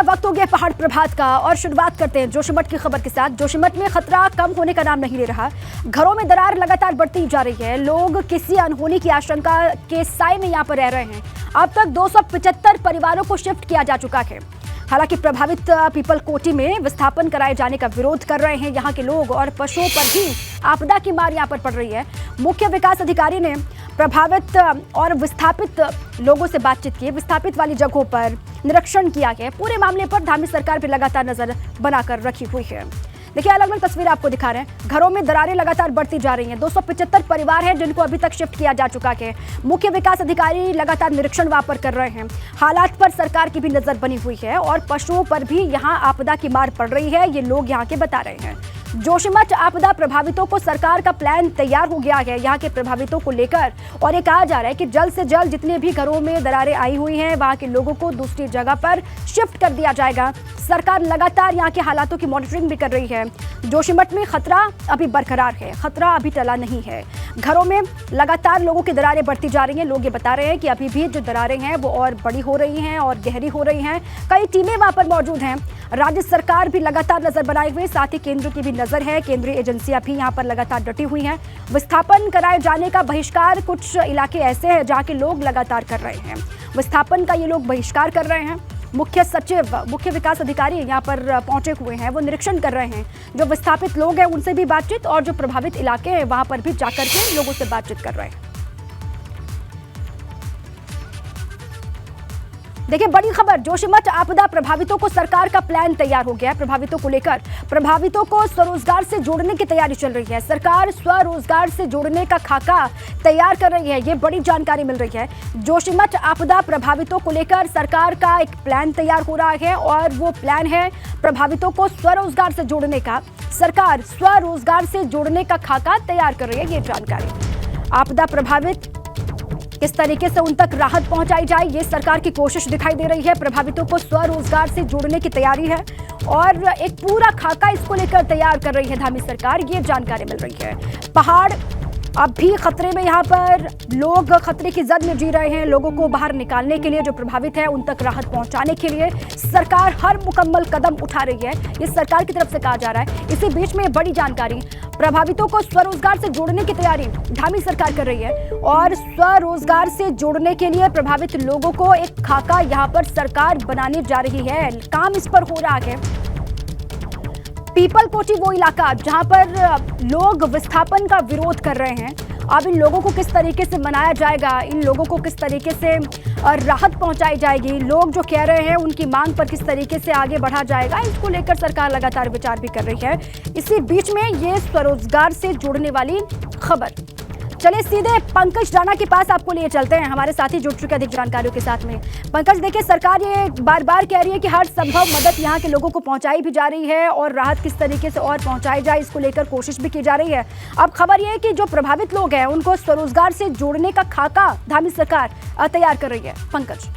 वक्त हो गया पहाड़ प्रभात का और शुरुआत करते हैं जोशीमठ की खबर के साथ। जोशीमठ में खतरा कम होने का नाम नहीं ले रहा। घरों में दरार लगातार बढ़ती जा रही है। लोग किसी अनहोनी की आशंका के साए में यहां पर रह रहे हैं। अब तक 275 परिवारों को शिफ्ट किया जा चुका है। हालांकि प्रभावित पीपल कोटी में विस्थापन कराए जाने का विरोध कर रहे हैं यहाँ के लोग और पशुओं पर भी आपदा की मार यहाँ पर पड़ रही है। मुख्य विकास अधिकारी ने प्रभावित और विस्थापित लोगों से बातचीत की। विस्थापित वाली जगहों पर निरीक्षण किया गया। पूरे मामले पर धामी सरकार भी लगातार नजर बनाकर रखी हुई है। देखिए, अलग अलग तस्वीर आपको दिखा रहे हैं। घरों में दरारें लगातार बढ़ती जा रही हैं। 275 परिवार हैं जिनको अभी तक शिफ्ट किया जा चुका है। मुख्य विकास अधिकारी लगातार निरीक्षण वहां पर कर रहे हैं। हालात पर सरकार की भी नजर बनी हुई है और पशुओं पर भी यहां आपदा की मार पड़ रही है, ये लोग यहां के बता रहे हैं। जोशीमठ आपदा प्रभावितों को सरकार का प्लान तैयार हो गया है यहाँ के प्रभावितों को लेकर, और ये कहा जा रहा है कि जल्द से जल्द जितने भी घरों में दरारें आई हुई हैं वहाँ के लोगों को दूसरी जगह पर शिफ्ट कर दिया जाएगा। सरकार लगातार यहाँ के हालातों की मॉनिटरिंग भी कर रही है। जोशीमठ में खतरा अभी बरकरार है, खतरा अभी टला नहीं है। घरों में लगातार लोगों की दरारें बढ़ती जा रही हैं। लोग ये बता रहे हैं कि अभी भी जो दरारें हैं वो और बड़ी हो रही हैं और गहरी हो रही हैं। कई टीमें वहाँ पर मौजूद हैं। राज्य सरकार भी लगातार नजर बनाए हुए, साथ ही केंद्र की भी नजर है। केंद्रीय एजेंसियां भी यहां पर लगातार डटी हुई हैं। विस्थापन कराए जाने का बहिष्कार कुछ इलाके ऐसे हैं जहां के लोग लगातार कर रहे हैं। विस्थापन का ये लोग बहिष्कार कर रहे हैं। मुख्य सचिव, मुख्य विकास अधिकारी यहाँ पर पहुंचे हुए हैं, वो निरीक्षण कर रहे हैं। जो विस्थापित लोग हैं उनसे भी बातचीत और जो प्रभावित इलाके हैं वहां पर भी जाकर के लोगों से बातचीत कर रहे हैं। देखिए, बड़ी खबर, जोशीमठ आपदा प्रभावितों को सरकार का प्लान तैयार हो गया है। प्रभावितों को लेकर प्रभावितों को स्वरोजगार से जोड़ने की तैयारी चल रही है। सरकार स्वरोजगार से जोड़ने का खाका तैयार कर रही है, ये बड़ी जानकारी मिल रही है। जोशीमठ आपदा प्रभावितों को लेकर सरकार का एक प्लान तैयार हो रहा है और वो प्लान है प्रभावितों को स्वरोजगार से जोड़ने का। सरकार स्वरोजगार से जोड़ने का खाका तैयार कर रही है, ये जानकारी। आपदा प्रभावित किस तरीके से उन तक राहत पहुंचाई जाए, ये सरकार की कोशिश दिखाई दे रही है। प्रभावितों को स्वरोजगार से जोड़ने की तैयारी है और एक पूरा खाका इसको लेकर तैयार कर रही है धामी सरकार, ये जानकारी मिल रही है। पहाड़ अब भी खतरे में, यहाँ पर लोग खतरे की जद में जी रहे हैं। लोगों को बाहर निकालने के लिए, जो प्रभावित है उन तक राहत पहुंचाने के लिए सरकार हर मुकम्मल कदम उठा रही है, ये सरकार की तरफ से कहा जा रहा है। इसी बीच में बड़ी जानकारी, प्रभावितों को स्वरोजगार से जोड़ने की तैयारी धामी सरकार कर रही है और स्वरोजगार से जोड़ने के लिए प्रभावित लोगों को एक खाका यहाँ पर सरकार बनाने जा रही है। काम इस पर हो रहा है। पीपल कोटी वो इलाका जहां पर लोग विस्थापन का विरोध कर रहे हैं। अब इन लोगों को किस तरीके से मनाया जाएगा, इन लोगों को किस तरीके से राहत पहुंचाई जाएगी, लोग जो कह रहे हैं उनकी मांग पर किस तरीके से आगे बढ़ा जाएगा, इसको लेकर सरकार लगातार विचार भी कर रही है। इसी बीच में ये स्वरोजगार से जुड़ने वाली खबर। चलिए सीधे पंकज राणा के पास आपको लिए चलते हैं, हमारे साथी जुड़ चुके अधिक जानकारियों के साथ में। पंकज, देखिए, सरकार ये बार बार कह रही है कि हर संभव मदद यहाँ के लोगों को पहुंचाई भी जा रही है और राहत किस तरीके से और पहुंचाई जाए इसको लेकर कोशिश भी की जा रही है। अब खबर ये है कि जो प्रभावित लोग हैं उनको स्वरोजगार से जोड़ने का खाका धामी सरकार तैयार कर रही है। पंकज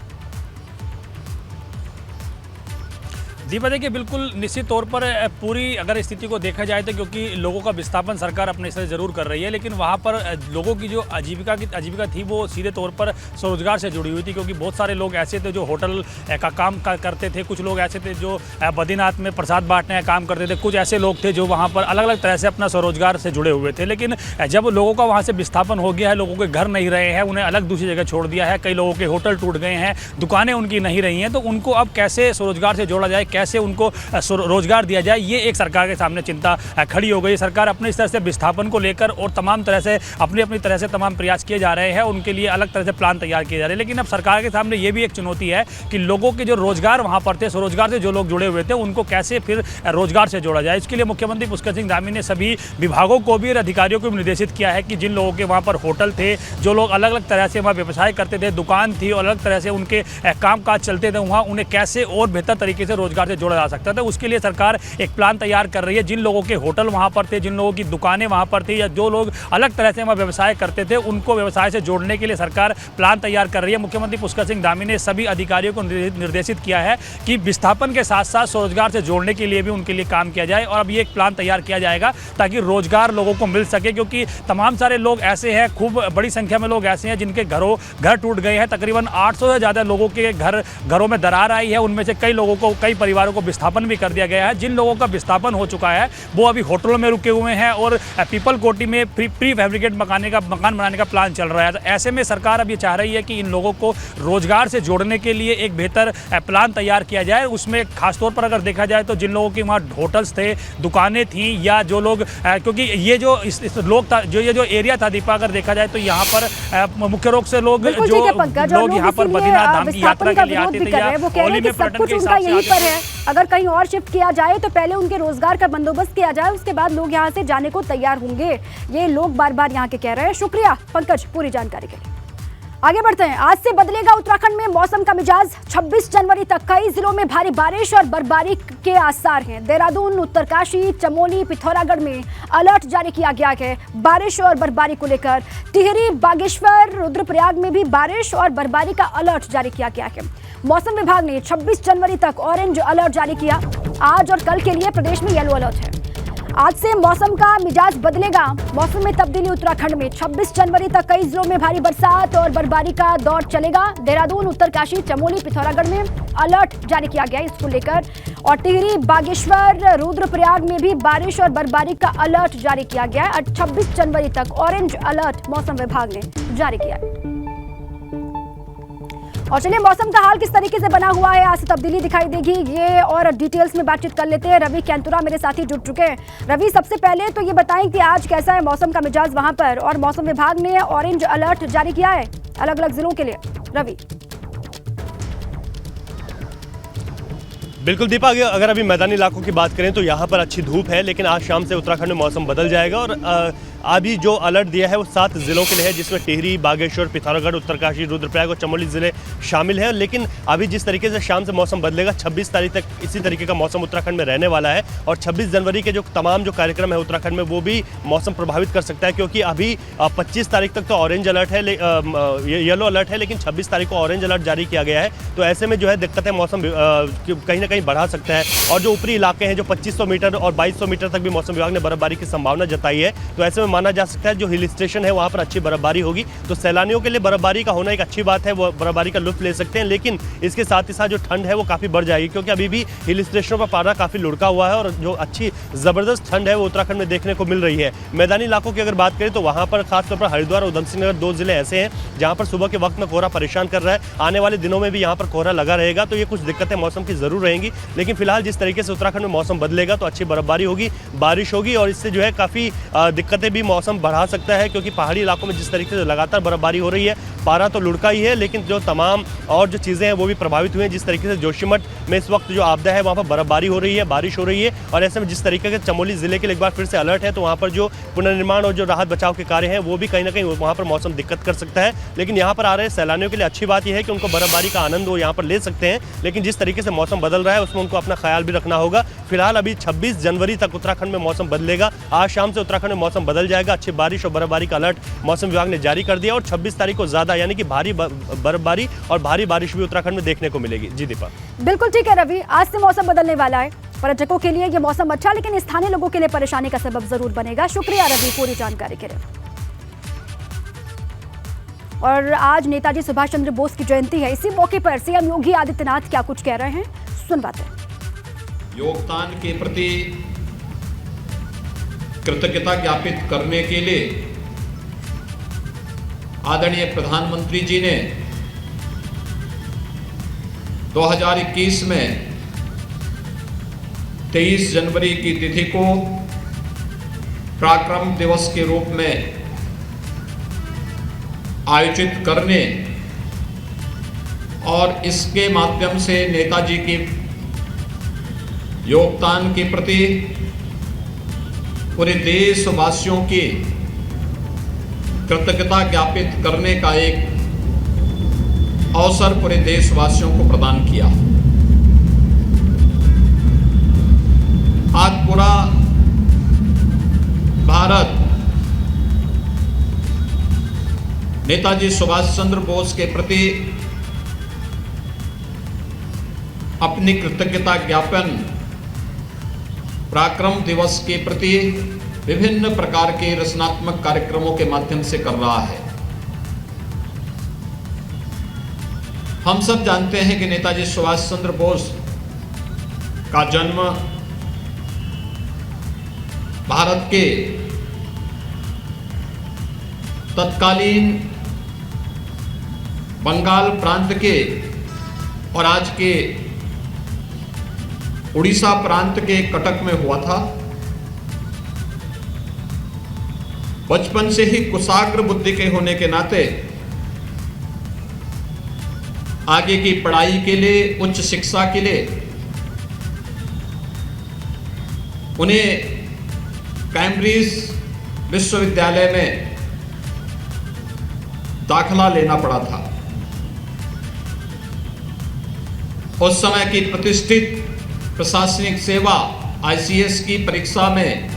दीपा, देखिए, बिल्कुल निश्चित तौर पर पूरी अगर स्थिति को देखा जाए तो क्योंकि लोगों का विस्थापन सरकार अपने से ज़रूर कर रही है, लेकिन वहाँ पर लोगों की जो आजीविका थी वो सीधे तौर पर स्वरोजगार से जुड़ी हुई थी। क्योंकि बहुत सारे लोग ऐसे थे जो होटल का काम करते थे, कुछ लोग ऐसे थे जो बद्रीनाथ में प्रसाद बांटने का काम करते थे, कुछ ऐसे लोग थे जो वहाँ पर अलग अलग तरह से अपना स्वरोजगार से जुड़े हुए थे। लेकिन जब लोगों का वहाँ से विस्थापन हो गया है, लोगों के घर नहीं रहे हैं, उन्हें अलग दूसरी जगह छोड़ दिया है, कई लोगों के होटल टूट गए हैं, दुकानें उनकी नहीं रही हैं, तो उनको अब कैसे स्वरोजगार से जोड़ा जाए, कैसे उनको रोजगार दिया जाए, ये एक सरकार के सामने चिंता खड़ी हो गई। सरकार अपने इस तरह से विस्थापन को लेकर और तमाम तरह से अपनी तरह से तमाम प्रयास किए जा रहे हैं, उनके लिए अलग तरह से प्लान तैयार किए जा रहे हैं। लेकिन अब सरकार के सामने ये भी एक चुनौती है कि लोगों के जो रोजगार वहाँ पर थे, स्वरोजगार से जो लोग जुड़े हुए थे, उनको कैसे फिर रोजगार से जोड़ा जाए। इसके लिए मुख्यमंत्री पुष्कर सिंह धामी ने सभी विभागों को भी और अधिकारियों को भी निर्देशित किया है कि जिन लोगों के वहाँ पर होटल थे, जो लोग अलग अलग तरह से वहाँ व्यवसाय करते थे, दुकान थी और अलग तरह से उनके काम काज चलते थे, वहाँ उन्हें कैसे और बेहतर तरीके से रोजगार से से जोड़ा जा सकता था। उसके लिए सरकार एक प्लान तैयार कर रही है। जिन लोगों के होटल वहाँ पर थे, जिन लोगों की दुकानें वहाँ पर थी, या जो लोग अलग तरह से वहाँ व्यवसाय करते थे, उनको व्यवसाय से जोड़ने के लिए सरकार प्लान तैयार कर रही है। मुख्यमंत्री पुष्कर सिंह धामी ने सभी अधिकारियों को निर्देशित किया है कि विस्थापन के साथ साथ स्वरोजगार से जोड़ने के लिए भी उनके लिए काम किया जाए, और अब ये एक प्लान तैयार किया जाएगा ताकि रोजगार लोगों को मिल सके, क्योंकि तमाम सारे लोग ऐसे हैं, खूब बड़ी संख्या में लोग ऐसे हैं जिनके घर टूट गए हैं। तकरीबन 800 से ज़्यादा लोगों के घरों में दरार आई है। उनमें से कई परिवारों को विस्थापन भी कर दिया गया है। जिन लोगों का विस्थापन हो चुका है वो अभी होटलों में रुके हुए हैं और पीपल कोटी में प्री फैब्रिकेट मकान बनाने का प्लान चल रहा है। तो ऐसे में सरकार अब ये चाह रही है कि इन लोगों को रोजगार से जोड़ने के लिए एक बेहतर प्लान तैयार किया जाए। उसमें खासतौर पर अगर देखा जाए तो जिन लोगों की वहाँ होटल्स थे, दुकानें थी, या जो लोग, क्योंकि ये जो ये जो एरिया था दीपा, अगर देखा जाए तो यहाँ पर मुख्य रूप से लोग यहाँ पर बद्रीनाथ धाम की यात्रा के लिए आते थे, या होली में पर्यटन के हिसाब से यहीं पर है। अगर कहीं और शिफ्ट किया जाए तो पहले उनके रोजगार का बंदोबस्त किया जाए, उसके बाद लोग यहाँ से जाने को तैयार होंगे। ये लोग बार बार यहाँ के कह रहे हैं। शुक्रिया पंकज पूरी जानकारी के लिए। आगे बढ़ते हैं। आज से बदलेगा उत्तराखंड में मौसम का मिजाज। 26 जनवरी तक कई जिलों में भारी बारिश और बर्फबारी के आसार हैं। देहरादून, उत्तरकाशी, चमोली, पिथौरागढ़ में अलर्ट जारी किया गया है बारिश और बर्फबारी को लेकर। टिहरी, बागेश्वर, रुद्रप्रयाग में भी बारिश और बर्फबारी का अलर्ट जारी किया गया है। मौसम विभाग ने 26 जनवरी तक ऑरेंज अलर्ट जारी किया। आज और कल के लिए प्रदेश में येलो अलर्ट है। आज से मौसम का मिजाज बदलेगा। मौसम में तब्दीली उत्तराखंड में 26 जनवरी तक कई जिलों में भारी बरसात और बर्फबारी का दौर चलेगा। देहरादून, उत्तरकाशी, चमोली, पिथौरागढ़ में अलर्ट जारी किया गया है इसको लेकर। और टिहरी, बागेश्वर, रुद्रप्रयाग में भी बारिश और बर्फबारी का अलर्ट जारी किया गया है। 26 जनवरी तक ऑरेंज अलर्ट मौसम विभाग ने जारी किया है। और चलिए मौसम का हाल किस तरीके से बना हुआ है, आज से तब्दीली दिखाई देगी, ये और डिटेल्स में बातचीत कर लेते हैं। रवि कैंतुरा मेरे साथी जुड़ चुके हैं। रवि, सबसे पहले तो ये बताएं कि आज कैसा है मौसम का मिजाज वहां पर, और मौसम विभाग ने ऑरेंज अलर्ट जारी किया है अलग अलग जिलों के लिए। रवि। बिल्कुल दीपा, अगर अभी मैदानी इलाकों की बात करें तो यहाँ पर अच्छी धूप है, लेकिन आज शाम से उत्तराखंड में मौसम बदल जाएगा। और अभी जो अलर्ट दिया है वो 7 जिलों के लिए है, जिसमें टिहरी, बागेश्वर, पिथौरागढ़, उत्तरकाशी, रुद्रप्रयाग और चमोली जिले शामिल हैं। लेकिन अभी जिस तरीके से शाम से मौसम बदलेगा, 26 तारीख तक इसी तरीके का मौसम उत्तराखंड में रहने वाला है। और 26 जनवरी के जो तमाम जो कार्यक्रम है उत्तराखंड में, वो भी मौसम प्रभावित कर सकता है, क्योंकि अभी 25 तारीख तक तो ऑरेंज अलर्ट है, येलो अलर्ट है, लेकिन 26 तारीख को ऑरेंज अलर्ट जारी किया गया है। तो ऐसे में जो है दिक्कतें मौसम कहीं ना कहीं बढ़ा सकता है। और जो ऊपरी इलाके हैं, जो 2500 मीटर और 2200 मीटर तक भी मौसम विभाग ने बर्फबारी की संभावना जताई है। तो ऐसे में माना जा सकता है जो हिल स्टेशन है वहां पर अच्छी बर्फबारी होगी। तो सैलानियों के लिए बर्फबारी का होना एक अच्छी बात है, वो बर्फबारी का लुत्फ ले सकते हैं। लेकिन इसके साथ ही साथ जो ठंड है वो काफी बढ़ जाएगी, क्योंकि अभी भी हिल स्टेशनों पर पारा काफी लुढ़का हुआ है, और जो अच्छी जबरदस्त ठंड है वो उत्तराखंड में देखने को मिल रही है। मैदानी इलाकों की अगर बात करें तो वहां पर खासतौर पर हरिद्वार और उधमसिंह नगर 2 जिले ऐसे हैं जहां पर सुबह के वक्त में कोहरा परेशान कर रहा है। आने वाले दिनों में भी यहाँ पर कोहरा लगा रहेगा, तो ये कुछ दिक्कतें मौसम की जरूर रहेंगी। लेकिन फिलहाल जिस तरीके से उत्तराखंड में मौसम बदलेगा तो अच्छी बर्फबारी होगी, बारिश होगी, और इससे जो है काफी दिक्कतें भी मौसम बढ़ा सकता है, क्योंकि पहाड़ी इलाकों में जिस तरीके से लगातार बर्फबारी हो रही है, पारा तो लुढ़का ही है, लेकिन जो तमाम और जो चीज़ें हैं वो भी प्रभावित हुई हैं। जिस तरीके से जोशीमठ में इस वक्त जो आपदा है वहाँ पर बर्फबारी हो रही है, बारिश हो रही है, और ऐसे में जिस तरीके से चमोली जिले के लिए एक बार फिर से अलर्ट है, तो वहाँ पर जो पुनर्निर्माण और जो राहत बचाव के कार्य हैं वो भी कहीं ना कहीं वहाँ पर मौसम दिक्कत कर सकता है। लेकिन यहाँ पर आ रहे सैलानियों के लिए अच्छी बात यह है कि उनको बर्फबारी का आनंद वो यहाँ पर ले सकते हैं। लेकिन जिस तरीके से मौसम बदल रहा है उसमें उनको अपना ख्याल भी रखना होगा। फिलहाल अभी 26 जनवरी तक उत्तराखंड में मौसम बदलेगा। आज शाम से उत्तराखंड में मौसम बदल जाएगा। अच्छी बारिश और बर्फबारी का अलर्ट मौसम विभाग ने जारी कर दिया, और 26 तारीख को ज्यादा यानी कि भारी बर्फबारी और भारी बारिश भी उत्तराखंड में देखने को मिलेगी। जी दीपा। बिल्कुल ठीक है रवि, आज से मौसम बदलने वाला है। पर्यटकों के लिए ये मौसम अच्छा, लेकिन स्थानीय लोगों के लिए परेशानी का सबब जरूर बनेगा। शुक्रिया रवि पूरी जानकारी के लिए। और आज नेताजी सुभाष चंद्र बोस की जयंती है। इसी मौके पर सीएम योगी आदित्यनाथ क्या कुछ कह रहे हैं, सुनवाते हैं। योगदान के प्रति कृतज्ञता ज्ञापित करने के लिए आदरणीय प्रधानमंत्री जी ने 2021 में 23 जनवरी की तिथि को पराक्रम दिवस के रूप में आयोजित करने और इसके माध्यम से नेताजी के योगदान के प्रति पूरे देशवासियों की कृतज्ञता ज्ञापित करने का एक अवसर पूरे देशवासियों को प्रदान किया। नेताजी सुभाष चंद्र बोस के प्रति अपनी कृतज्ञता ज्ञापन पराक्रम दिवस के प्रति विभिन्न प्रकार के रचनात्मक कार्यक्रमों के माध्यम से कर रहा है। हम सब जानते हैं कि नेताजी सुभाष चंद्र बोस का जन्म भारत के तत्कालीन बंगाल प्रांत के और आज के उड़ीसा प्रांत के कटक में हुआ था। बचपन से ही कुशाग्र बुद्धि के होने के नाते आगे की पढ़ाई के लिए, उच्च शिक्षा के लिए उन्हें कैम्ब्रिज विश्वविद्यालय में दाखला लेना पड़ा था। उस समय की प्रतिष्ठित प्रशासनिक सेवा ICS की परीक्षा में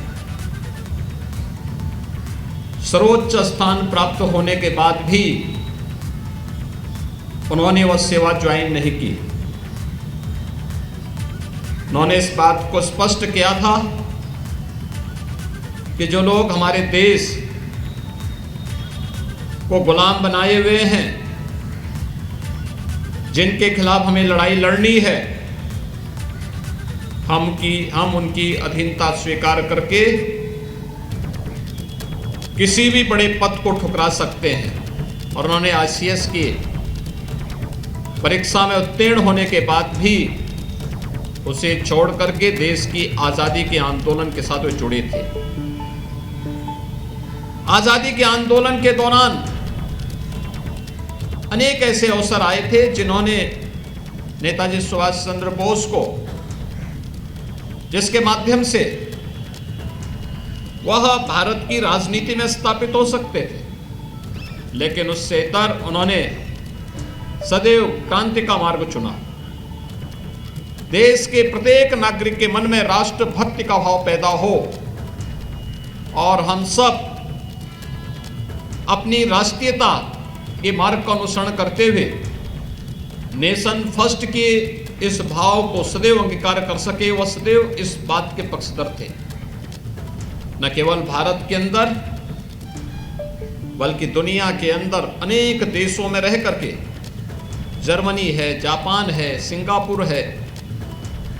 सर्वोच्च स्थान प्राप्त होने के बाद भी उन्होंने वह सेवा ज्वाइन नहीं की। उन्होंने इस बात को स्पष्ट किया था कि जो लोग हमारे देश को गुलाम बनाए हुए हैं, जिनके खिलाफ हमें लड़ाई लड़नी है, हम उनकी अधीनता स्वीकार करके किसी भी बड़े पद को ठुकरा सकते हैं। और उन्होंने ICS की परीक्षा में उत्तीर्ण होने के बाद भी उसे छोड़ करके देश की आजादी के आंदोलन के साथ वे जुड़े थे। आजादी के आंदोलन के दौरान अनेक ऐसे अवसर आए थे जिन्होंने नेताजी सुभाष चंद्र बोस को, जिसके माध्यम से वह भारत की राजनीति में स्थापित हो सकते थे, लेकिन उससे इतर उन्होंने सदैव क्रांति का मार्ग चुना। देश के प्रत्येक नागरिक के मन में राष्ट्रभक्ति का भाव पैदा हो और हम सब अपनी राष्ट्रीयता के मार्ग का अनुसरण करते हुए नेशन फर्स्ट के इस भाव को सदैव अंगीकार कर सके। वह सदैव इस बात के पक्षधर थे, न केवल भारत के अंदर बल्कि दुनिया के अंदर अनेक देशों में रह करके, जर्मनी है, जापान है, सिंगापुर है,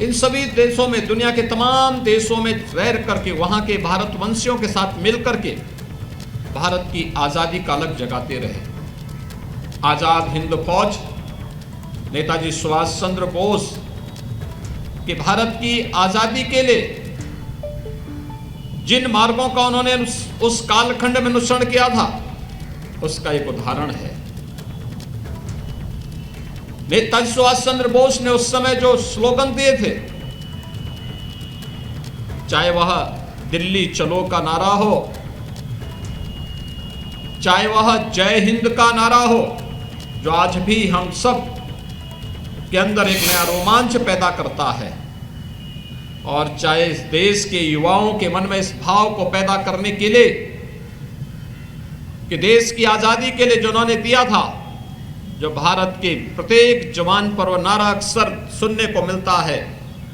इन सभी देशों में, दुनिया के तमाम देशों में रह करके वहां के भारतवंशियों के साथ मिल करके भारत की आजादी का अलग जगाते रहे। आजाद हिंद फौज नेताजी सुभाष चंद्र बोस के भारत की आजादी के लिए जिन मार्गों का उन्होंने उस कालखंड में अनुसरण किया था, उसका एक उदाहरण है। नेताजी सुभाष चंद्र बोस ने उस समय जो स्लोगन दिए थे, चाहे वह दिल्ली चलो का नारा हो, चाहे वह जय हिंद का नारा हो, जो आज भी हम सब के अंदर एक नया रोमांच पैदा करता है, और चाहे इस देश के युवाओं के मन में इस भाव को पैदा करने के लिए कि देश की आजादी के लिए जो उन्होंने दिया था, जो भारत के प्रत्येक जवान पर वह नारा अक्सर सुनने को मिलता है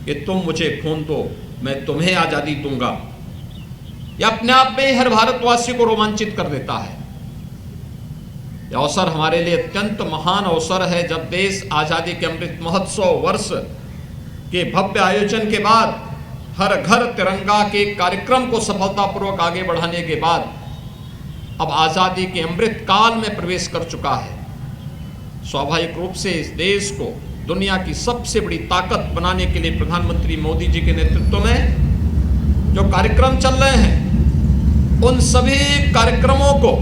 कि तुम मुझे खून दो, मैं तुम्हें आजादी दूंगा, यह अपने आप में हर भारतवासी को रोमांचित कर देता है। यह अवसर हमारे लिए अत्यंत महान अवसर है, जब देश आजादी के अमृत महोत्सव वर्ष के भव्य आयोजन के बाद, हर घर तिरंगा के कार्यक्रम को सफलतापूर्वक आगे बढ़ाने के बाद अब आजादी के अमृत काल में प्रवेश कर चुका है। स्वाभाविक रूप से इस देश को दुनिया की सबसे बड़ी ताकत बनाने के लिए प्रधानमंत्री मोदी जी के नेतृत्व में जो कार्यक्रम चल रहे हैं, उन सभी कार्यक्रमों को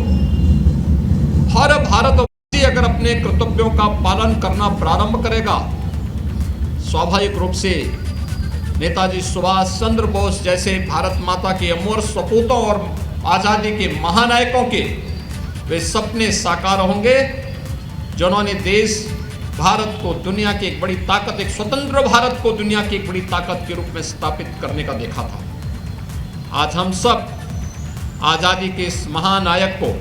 हर भारतवासी अगर अपने कर्तव्यों का पालन करना प्रारंभ करेगा, स्वाभाविक रूप से नेताजी सुभाष चंद्र बोस जैसे भारत माता के अमर सपूतों और आजादी के महानायकों के वे सपने साकार होंगे, जिन्होंने देश भारत को दुनिया की एक बड़ी ताकत, एक स्वतंत्र भारत को दुनिया की एक बड़ी ताकत के रूप में स्थापित करने का देखा था। आज हम सब आजादी के इस महानायक को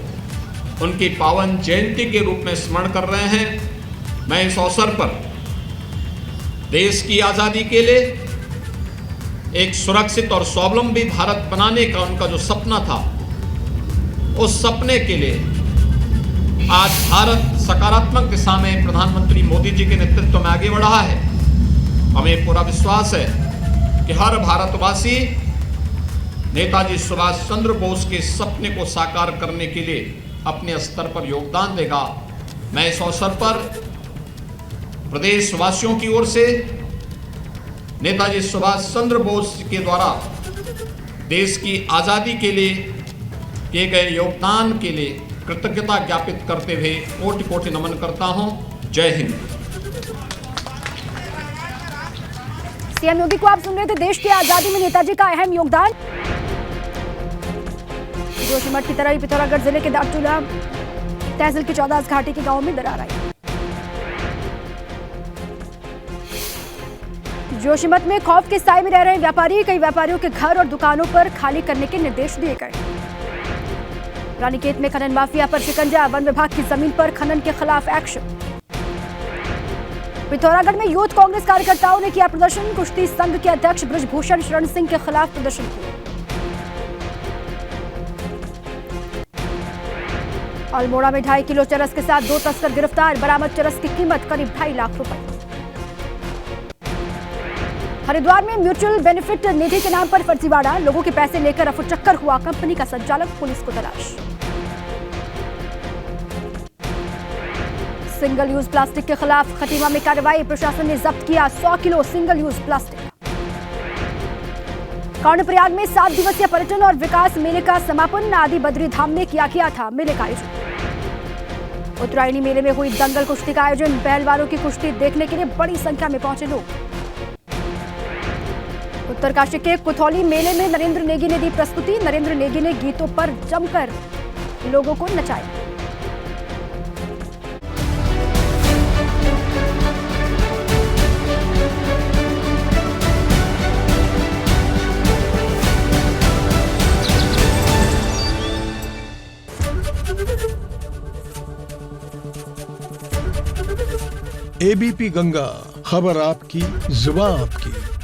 उनकी पावन जयंती के रूप में स्मरण कर रहे हैं। मैं इस अवसर पर देश की आज़ादी के लिए एक सुरक्षित और स्वावलंबी भारत बनाने का उनका जो सपना था, उस सपने के लिए आज भारत सकारात्मक दिशा में प्रधानमंत्री मोदी जी के नेतृत्व में आगे बढ़ा है। हमें पूरा विश्वास है कि हर भारतवासी नेताजी सुभाष चंद्र बोस के सपने को साकार करने के लिए अपने स्तर पर योगदान देगा। मैं इस अवसर पर प्रदेशवासियों की ओर से नेताजी सुभाष चंद्र बोस के द्वारा देश की आज़ादी के लिए किए गए योगदान के लिए कृतज्ञता ज्ञापित करते हुए कोटि कोटि नमन करता हूं। जय हिंद। सीएम योगी को आप सुन रहे थे। देश की आजादी में नेताजी का अहम योगदान। जोशीमठ की तरह ही पिथौरागढ़ जिले के दारचूला तहसील की 14 घाटी के गांव में दरार आई। जोशीमठ में खौफ के साए में रह रहे व्यापारी, कई व्यापारियों के घर और दुकानों पर खाली करने के निर्देश दिए गए। रानीखेत में खनन माफिया पर शिकंजा, वन विभाग की जमीन पर खनन के खिलाफ एक्शन। पिथौरागढ़ में यूथ कांग्रेस कार्यकर्ताओं ने किया प्रदर्शन, कुश्ती संघ के अध्यक्ष ब्रजभूषण शरण सिंह के खिलाफ प्रदर्शन किया। अल्मोड़ा में 2.5 किलो चरस के साथ 2 तस्कर गिरफ्तार, बरामद चरस की कीमत करीब 2.5 लाख रुपए। हरिद्वार में म्यूचुअल बेनिफिट निधि के नाम पर फर्जीवाड़ा, लोगों के पैसे लेकर अफूचक्कर हुआ कंपनी का संचालक, पुलिस को तलाश। सिंगल यूज प्लास्टिक के खिलाफ खटीमा में कार्रवाई, प्रशासन ने जब्त किया 100 kilo single use plastic. Karnaprayag में 7 दिवसीय पर्यटन और विकास मेले का समापन, आदि बद्री धाम में किया था मेले का आयोजन। उत्तरायणी मेले में हुई दंगल कुश्ती का आयोजन, पहलवानों की कुश्ती देखने के लिए बड़ी संख्या में पहुंचे लोग। उत्तरकाशी के कुथौली मेले में नरेंद्र नेगी ने दी प्रस्तुति, नरेंद्र नेगी ने गीतों पर जमकर लोगों को नचाया। एबीपी गंगा, खबर आपकी, जुबान आपकी।